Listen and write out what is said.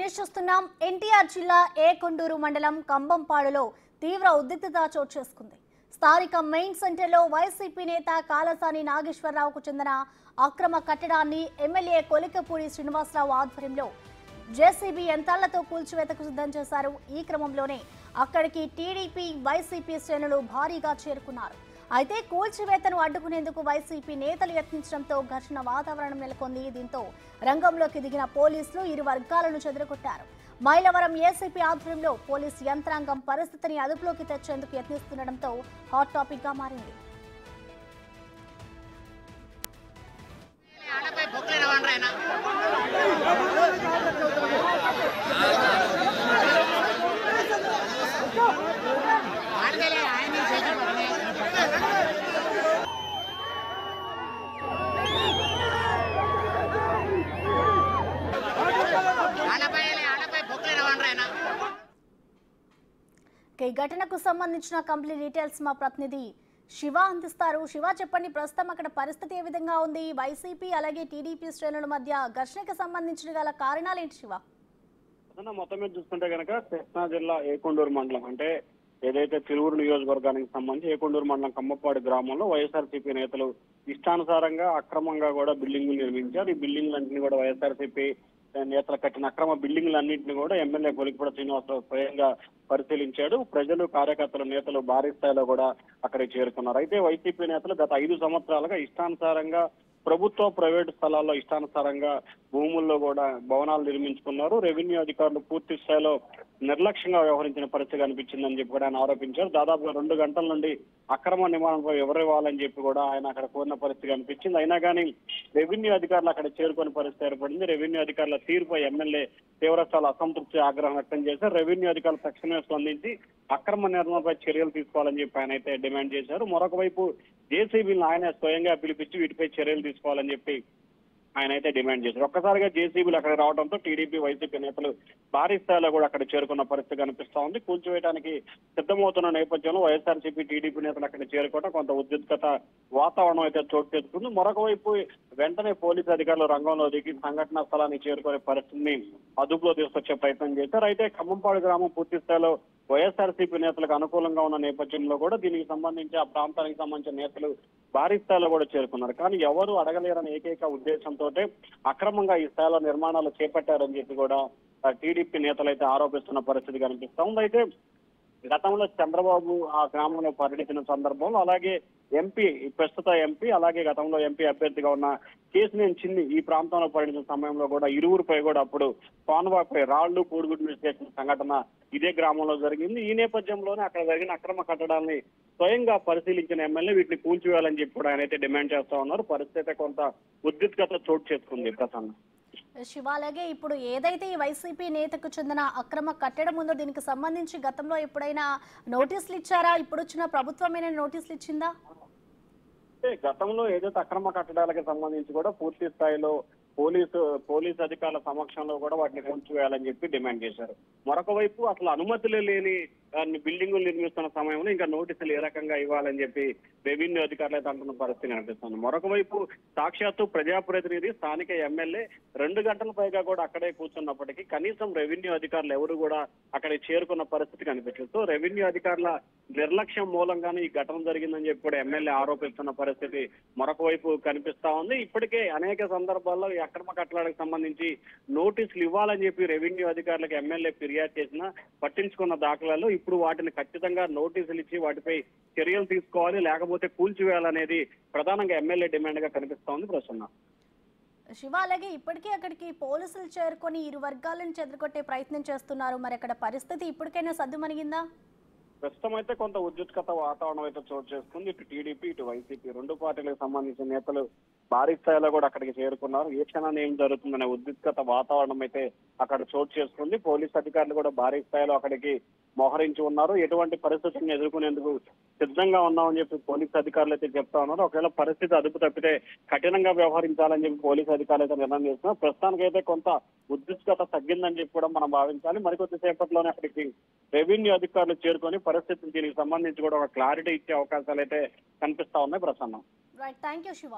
Update చూస్తున్నాం. ఎన్టీఆర్ జిల్లా కొండూరు మండలం కంబంపాడులో తీవ్ర ఉద్రిక్తత చోటు చేసుకుంది. స్థానిక మెయిన్ సెంటర్లో వైసీపీ నేత కాలసాని నాగేశ్వరరావుకు చెందిన అక్రమ కట్టడాన్ని ఎమ్మెల్యే కొలికపూడి శ్రీనివాసరావు ఆధ్వర్యంలో జేసీబీ యంత్రాలతో కూల్చివేతకు సిద్ధం చేశారు. ఈ క్రమంలోనే అక్కడికి టీడీపీ వైసీపీ శ్రేణులు భారీగా చేరుకున్నారు. అయితే కూల్చివేతను అడ్డుకునేందుకు వైసీపీ నేతలు యత్నించడంతో ఘర్షణ వాతావరణం నెలకొంది. దీంతో రంగంలోకి దిగిన పోలీసులు ఇరు వర్గాలను చెదరగొట్టారు. మైలవరం ఏసీపీ ఆధ్వర్యంలో పోలీసు యంత్రాంగం పరిస్థితిని అదుపులోకి తెచ్చేందుకు యత్నిస్తుండటంతో హాట్ టాపిక్ గా మారింది. ఈ ఘటనకు సంబంధించిన కంప్లీట్ డీటెయిల్స్ మా ప్రతినిధి శివ అందిస్తారు. శివ, చెప్పండి, ప్రస్తుతం అక్కడ పరిస్థితి ఏ విధంగా ఉంది? వైసీపీ అలాగే టీడీపీ శ్రేణుల మధ్య ఘర్షణకు సంబంధించిన గల కారణాలు ఏంటి శివ? మొత్తం మీద చూసుకుంటే కనుక కృష్ణా జిల్లా కొండూరు మండలం అంటే ఏదైతే తిరువురు నియోజకవర్గానికి సంబంధించి కొండూరు మండలం కమ్మపాడు గ్రామంలో వైఎస్ఆర్సీపీ నేతలు ఇష్టానుసారంగా అక్రమంగా కూడా బిల్డింగులు నిర్మించారు. ఈ బిల్డింగులన్నింటినీ కూడా వైఎస్ఆర్సీపీ నేతలు కట్టిన అక్రమ బిల్డింగులన్నింటినీ కూడా ఎమ్మెల్యే కొలికపూడి శ్రీనివాసరావు స్వయంగా పరిశీలించాడు. ప్రజలు, కార్యకర్తలు, నేతలు భారీ స్థాయిలో కూడా అక్కడికి చేరుకున్నారు. అయితే వైసీపీ నేతలు గత 5 సంవత్సరాలుగా ఇష్టానుసారంగా ప్రభుత్వ, ప్రైవేటు స్థలాల్లో ఇష్టానుసారంగా భూముల్లో కూడా భవనాలు నిర్మించుకున్నారు. రెవెన్యూ అధికారులు పూర్తి స్థాయిలో నిర్లక్ష్యంగా వ్యవహరించిన పరిస్థితి కనిపించిందని చెప్పి కూడా ఆయన ఆరోపించారు. దాదాపుగా 2 గంటల నుండి అక్రమ నిర్మాణంపై ఎవరివ్వాలని చెప్పి కూడా ఆయన అక్కడ కోరిన పరిస్థితి కనిపించింది. అయినా కానీ రెవెన్యూ అధికారులు అక్కడ చేరుకునే పరిస్థితి ఏర్పడింది. రెవెన్యూ అధికారుల తీరుపై ఎమ్మెల్యే తీవ్రస్థాయిలో అసంతృప్తి, ఆగ్రహం వ్యక్తం చేశారు. రెవెన్యూ అధికారులు తక్షణమే స్పందించి అక్రమ నిర్మాణంపై చర్యలు తీసుకోవాలని చెప్పి ఆయన అయితే డిమాండ్ చేశారు. మరొక వైపు జేసీబీలను ఆయన స్వయంగా పిలిపించి వీటిపై చర్యలు తీసుకోవాలని చెప్పి ఆయన అయితే డిమాండ్ చేశారు. ఒక్కసారిగా జేసీబీలు అక్కడ రావడంతో టీడీపీ, వైసీపీ నేతలు భారీ స్థాయిలో కూడా అక్కడ చేరుకున్న పరిస్థితి కనిపిస్తా ఉంది. కూల్చివేయడానికి సిద్ధమవుతున్న నేపథ్యంలో వైఎస్ఆర్సీపీ, టీడీపీ నేతలు అక్కడ చేరుకోవడం కొంత ఉద్రిక్తత వాతావరణం అయితే చోటు చేసుకుంది. మరొక వైపు వెంటనే పోలీసు అధికారులు రంగంలో దిగి సంఘటనా స్థలానికి చేరుకునే పరిస్థితిని అదుపులో తీసుకొచ్చే ప్రయత్నం చేశారు. అయితే ఖమ్మంపాడు గ్రామం పూర్తి స్థాయిలో వైఎస్ఆర్సీపీ నేతలకు అనుకూలంగా ఉన్న నేపథ్యంలో కూడా దీనికి సంబంధించి ఆ ప్రాంతానికి సంబంధించిన నేతలు భారీ స్థాయిలో కూడా చేరుకున్నారు. కానీ ఎవరు అడగలేరని ఏకైక ఉద్దేశంతో అక్రమంగా ఈ స్థాయిలో నిర్మాణాలు చేపట్టారని చెప్పి కూడా టీడీపీ నేతలు అయితే ఆరోపిస్తున్న పరిస్థితి కనిపిస్తా ఉంది. అయితే గతంలో చంద్రబాబు ఆ గ్రామంలో పర్యటించిన సందర్భంలో, అలాగే ప్రస్తుత ఎంపీ అలాగే గతంలో ఎంపీ అభ్యర్థిగా ఉన్న కేసినేని చిన్ని ఈ ప్రాంతంలో పర్యటించిన సమయంలో కూడా ఇరువురిపై కూడా అప్పుడు పాన్వాపై రాళ్లు, కోడిగుడ్లు చేసిన సంఘటన ఇదే గ్రామంలో జరిగింది. ఈ నేపథ్యంలోనే అక్కడ జరిగిన అక్రమ కట్టడాన్ని స్వయంగా పరిశీలించిన ఎమ్మెల్యే వీటిని కూల్చివేయాలని చెప్పి కూడా ఆయన అయితే డిమాండ్ చేస్తా ఉన్నారు. పరిస్థితి కొంత ఉద్రిక్తత చోటు చేసుకుంది. ప్రసన్న శివ, అలాగే ఇప్పుడు ఏదైతే ఈ వైసీపీ నేతకు చెందిన అక్రమ కట్టడం ఉందో దీనికి సంబంధించి గతంలో ఎప్పుడైనా నోటీసులు ఇచ్చారా? ఇప్పుడు వచ్చిన ప్రభుత్వమైన నోటీసులు ఇచ్చిందా? గతంలో ఏదైతే అక్రమ కట్టడాలకు సంబంధించి కూడా పూర్తి స్థాయిలో పోలీసు అధికారుల సమక్షంలో కూడా వాటిని కూల్చివేయాలని చెప్పి డిమాండ్ చేశారు. మరొక వైపు అసలు అనుమతులు లేని బిల్డింగులు నిర్మిస్తున్న సమయంలో ఇంకా నోటీసులు ఏ రకంగా ఇవ్వాలని చెప్పి రెవెన్యూ అధికారులు అయితే అంటున్న పరిస్థితి కనిపిస్తుంది. మరొక వైపు సాక్షాత్తు ప్రజాప్రతినిధి, స్థానిక ఎమ్మెల్యే 2 గంటల పైగా కూడా అక్కడే కూర్చున్నప్పటికీ కనీసం రెవెన్యూ అధికారులు ఎవరు కూడా అక్కడికి చేరుకున్న పరిస్థితి కనిపించదు. సో రెవెన్యూ అధికారుల నిర్లక్ష్యం మూలంగానే ఈ ఘటన జరిగిందని చెప్పి కూడా ఎమ్మెల్యే ఆరోపిస్తున్న పరిస్థితి మరొక వైపు కనిపిస్తా ఉంది. ఇప్పటికే అనేక సందర్భాల్లో ఈ అక్రమ కట్టడాలకు సంబంధించి నోటీసులు ఇవ్వాలని చెప్పి రెవెన్యూ అధికారులకు ఎమ్మెల్యే ఫిర్యాదు చేసినా పట్టించుకున్న దాఖలాలు ఇప్పుడు వాటిని ఖచ్చితంగా నోటీసులు ఇచ్చి వాటిపై చర్యలు తీసుకోవాలి, లేకపోతే కూల్చివేయాలనేది ప్రధానంగా ఎమ్మెల్యే డిమాండ్ గా కనిపిస్తోంది. ప్రసన్న శివ, అలాగే ఇప్పటికీ అక్కడికి పోలీసులు చేరుకొని ఇరు వర్గాలను చెదరగొట్టే ప్రయత్నం చేస్తున్నారు. మరి అక్కడ పరిస్థితి ఇప్పటికైనా సద్దుమణిగిందా? ప్రస్తుతం అయితే కొంత ఉద్రిక్తత వాతావరణం అయితే చోటు చేసుకుంది. ఇటు టీడీపీ, ఇటు వైసీపీ 2 పార్టీలకు సంబంధించిన నేతలు భారీ స్థాయిలో కూడా అక్కడికి చేరుకున్నారు. ఏ క్షణాన్ని ఏం జరుగుతుందనే ఉద్రిక్తత వాతావరణం అయితే అక్కడ చోటు చేసుకుంది. పోలీసు అధికారులు కూడా భారీ స్థాయిలో అక్కడికి మోహరించి ఉన్నారు. ఎటువంటి పరిస్థితులను ఎదుర్కొనేందుకు సిద్ధంగా ఉన్నామని చెప్పి పోలీసు అధికారులు అయితే చెప్తా ఉన్నారు. ఒకవేళ పరిస్థితి అదుపు తప్పితే కఠినంగా వ్యవహరించాలని చెప్పి పోలీసు అధికారులు అయితే నిర్ణయం చేస్తున్నారు. ప్రస్తుతానికైతే కొంత ఉద్రిక్తత తగ్గిందని చెప్పి కూడా మనం భావించాలి. మరికొద్ది సేపట్లోనే అక్కడికి రెవెన్యూ అధికారులు చేరుకొని పరిస్థితిని దీనికి సంబంధించి కూడా ఒక క్లారిటీ ఇచ్చే అవకాశాలు అయితే కనిపిస్తా ఉన్నాయి. ప్రసన్నం. Right, thank you Shiva.